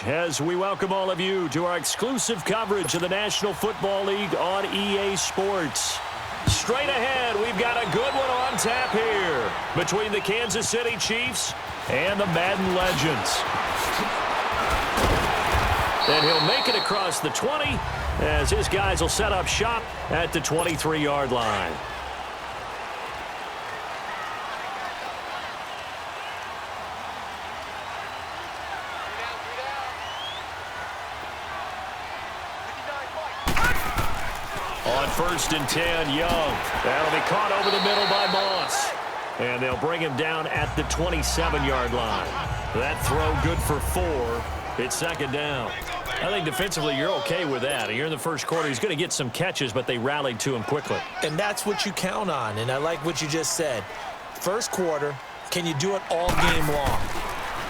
as we welcome all of you to our exclusive coverage of the National Football League on EA Sports. Straight ahead, we've got a good one on tap here between the Kansas City Chiefs and the Madden Legends. And he'll make it across the 20 as his guys will set up shop at the 23-yard line. On 1st and 10, Young. That'll be caught over the middle by Moss. And they'll bring him down at the 27-yard line. That throw good for 4. It's 2nd down. I think defensively you're okay with that. Here in the first quarter, he's going to get some catches, but they rallied to him quickly. And that's what you count on, and I like what you just said. First quarter, can you do it all game long?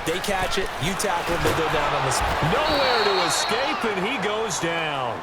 They catch it, you tackle them, they go down on the spot. Nowhere to escape, and he goes down.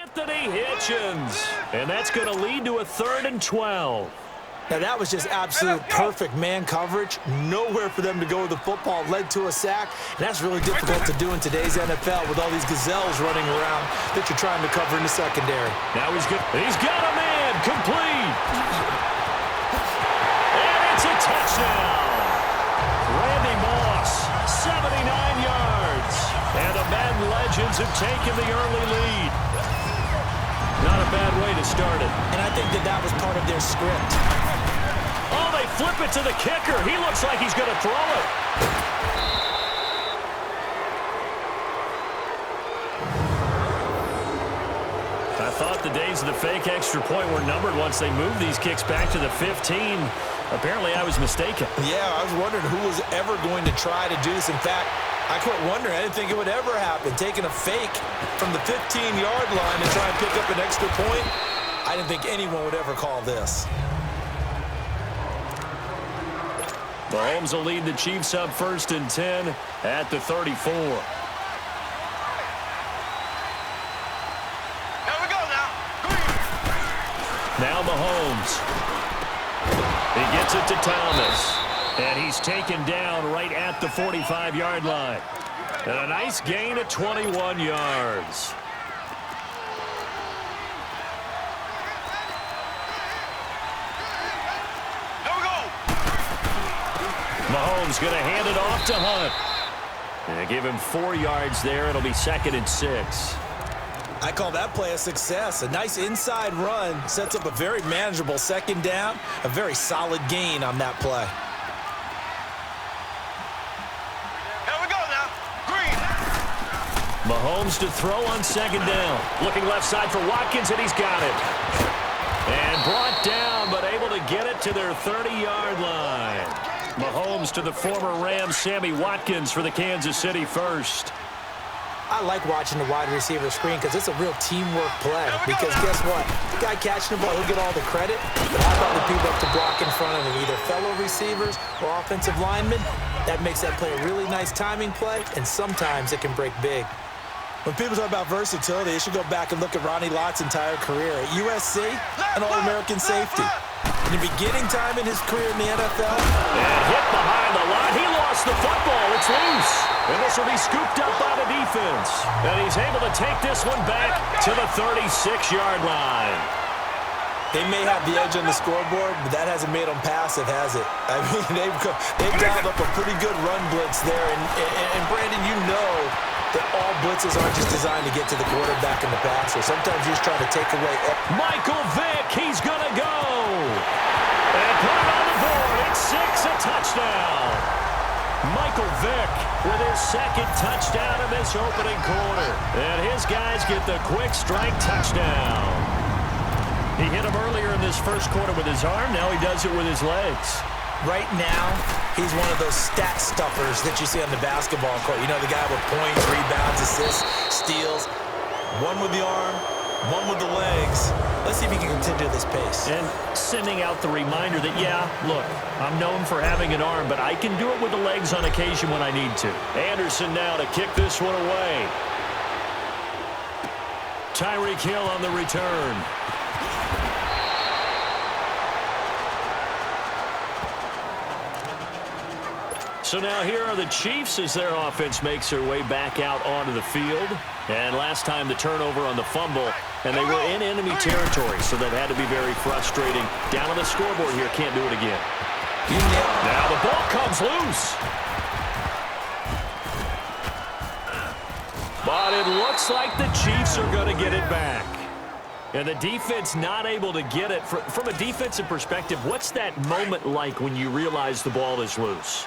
Anthony Hitchens. And that's going to lead to a 3rd and 12. Now, that was just absolute perfect man coverage. Nowhere for them to go with the football. Led to a sack. And that's really difficult to do in today's NFL with all these gazelles running around that you're trying to cover in the secondary. Now he's good. He's got a man complete. And it's a touchdown. Randy Moss, 79 yards. And the Madden Legends have taken the early lead. Not a bad way to start it. And I think that was part of their script. Oh, they flip it to the kicker. He looks like he's going to throw it. I thought the days of the fake extra point were numbered once they moved these kicks back to the 15. Apparently, I was mistaken. Yeah, I was wondering who was ever going to try to do this. In fact, I quit wondering. I didn't think it would ever happen. Taking a fake from the 15-yard line and try and pick up an extra point, I didn't think anyone would ever call this. Mahomes will lead the Chiefs up 1st and 10 at the 34. Here we go now. Now Mahomes. He gets it to Thomas. And he's taken down right at the 45-yard line. And a nice gain of 21 yards. Here we go. Mahomes going to hand it off to Hunt. And give him 4 yards there. It'll be 2nd and 6. I call that play a success. A nice inside run sets up a very manageable 2nd down. A very solid gain on that play. Mahomes to throw on 2nd down. Looking left side for Watkins, and he's got it. And brought down, but able to get it to their 30-yard line. Mahomes to the former Rams, Sammy Watkins, for the Kansas City first. I like watching the wide receiver screen because it's a real teamwork play. Because guess what? The guy catching the ball, he'll get all the credit. But how about the people up to block in front of him, either fellow receivers or offensive linemen? That makes that play a really nice timing play, and sometimes it can break big. When people talk about versatility, they should go back and look at Ronnie Lott's entire career. At USC, an All-American safety. In the beginning time in his career in the NFL. And hit behind the line. He lost the football. It's loose. And this will be scooped up by the defense. And he's able to take this one back to the 36-yard line. They may have the edge on the scoreboard, but that hasn't made them passive, has it? I mean, they've dialed up a pretty good run blitz there. And Brandon, you know that all blitzes aren't just designed to get to the quarterback and the passer. Sometimes you're just trying to take away. Michael Vick, he's going to go. And put it on the board. It's 6, a touchdown. Michael Vick with his 2nd touchdown in this opening quarter. And his guys get the quick strike touchdown. He hit him earlier in this first quarter with his arm. Now he does it with his legs. Right now, he's one of those stat stuffers that you see on the basketball court. You know, the guy with points, rebounds, assists, steals. One with the arm, one with the legs. Let's see if he can continue this pace. And sending out the reminder that, yeah, look, I'm known for having an arm, but I can do it with the legs on occasion when I need to. Anderson now to kick this one away. Tyreek Hill on the return. So now here are the Chiefs as their offense makes their way back out onto the field. And last time the turnover on the fumble, and they were in enemy territory, so that had to be very frustrating. Down on the scoreboard here, can't do it again. Now the ball comes loose. But it looks like the Chiefs are going to get it back. And the defense not able to get it. From a defensive perspective, what's that moment like when you realize the ball is loose?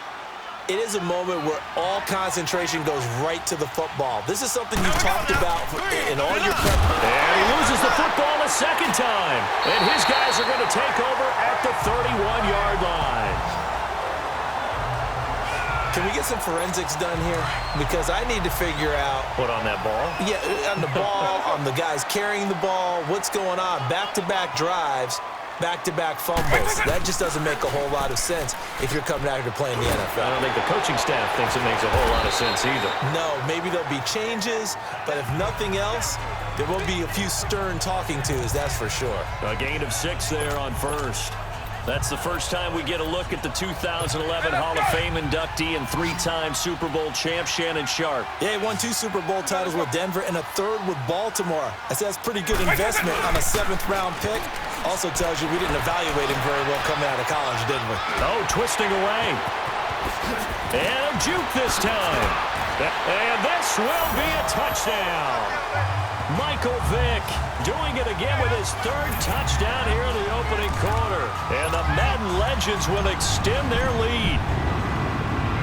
It is a moment where all concentration goes right to the football. This is something you've talked about in all your prep. And he loses the football a second time. And his guys are going to take over at the 31-yard line. Can we get some forensics done here? Because I need to figure out. What, on that ball? Yeah, on the ball, on the guys carrying the ball, what's going on. Back-to-back drives, back-to-back fumbles. That just doesn't make a whole lot of sense if you're coming out here to play in the NFL. I don't think the coaching staff thinks it makes a whole lot of sense either. No, maybe there'll be changes, but if nothing else, there will be a few stern talking tos, that's for sure. A gain of 6 there on first. That's the first time we get a look at the 2011 Hall of Fame inductee and 3-time Super Bowl champ Shannon Sharpe. Yeah, he won 2 Super Bowl titles with Denver and a 3rd with Baltimore. I said that's pretty good investment on a 7th-round pick. Also tells you we didn't evaluate him very well coming out of college, didn't we? Oh, twisting away. And a juke this time. And this will be a touchdown. Michael Vick doing it again with his 3rd touchdown here in the opening quarter. And the Madden legends will extend their lead.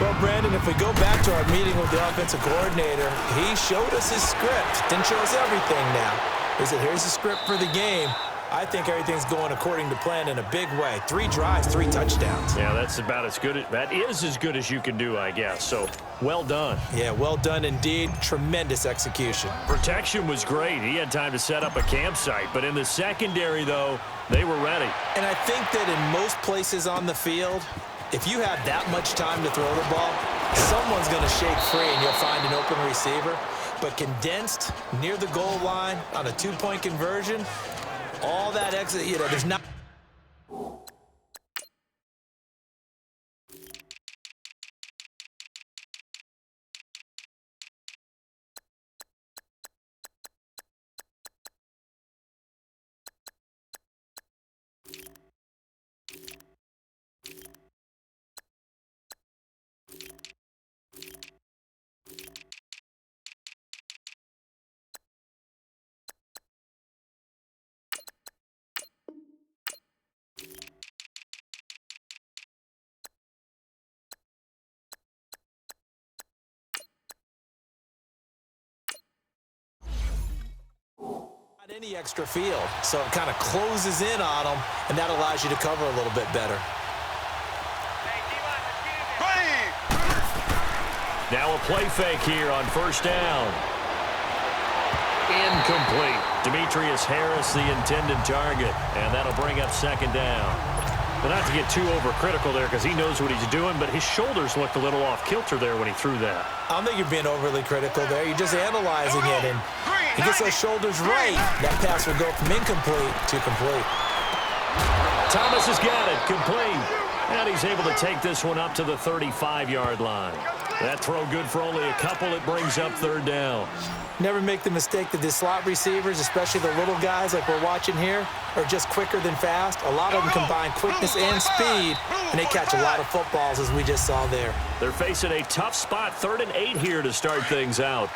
Well, Brandon, if we go back to our meeting with the offensive coordinator, he showed us his script. Didn't show us everything now. He said, here's the script for the game. I think everything's going according to plan in a big way. 3 drives, 3 touchdowns. Yeah, that's about as good. That is as good as you can do, I guess. So, well done. Yeah, well done indeed. Tremendous execution. Protection was great. He had time to set up a campsite. But in the secondary, though, they were ready. And I think that in most places on the field, if you have that much time to throw the ball, someone's going to shake free and you'll find an open receiver. But condensed near the goal line on a 2-point conversion, all that exit, you know, there's not. Any extra field, so it kind of closes in on them, and that allows you to cover a little bit better. Now a play fake here on first down. Incomplete. Demetrius Harris, the intended target, and that'll bring up 2nd down. But not to get too overcritical there because he knows what he's doing, but his shoulders looked a little off kilter there when he threw that. I don't think you're being overly critical there. You're just analyzing it, and he gets those shoulders right. That pass will go from incomplete to complete. Thomas has got it. Complete. And he's able to take this one up to the 35-yard line. That throw good for only a couple. It brings up 3rd down. Never make the mistake that the slot receivers, especially the little guys like we're watching here, are just quicker than fast. A lot of them combine quickness and speed, and they catch a lot of footballs, as we just saw there. They're facing a tough spot, 3rd and 8 here to start things out.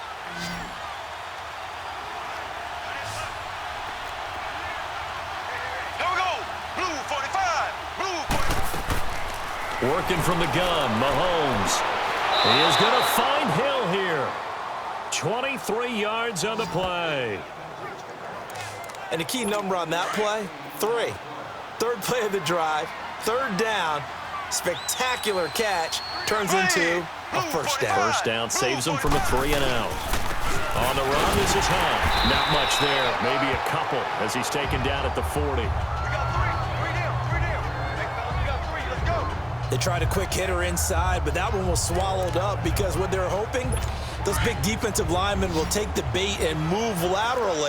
Working from the gun, Mahomes. He is going to find Hill here. 23 yards on the play. And the key number on that play, 3. 3rd play of the drive, 3rd down, Spectacular catch turns into a first down. First down saves him from a 3-and-out. On the run, this is Hunt. Not much there. Maybe a couple as he's taken down at the 40. They tried a quick hitter inside, but that one was swallowed up because what they're hoping, those big defensive linemen will take the bait and move laterally.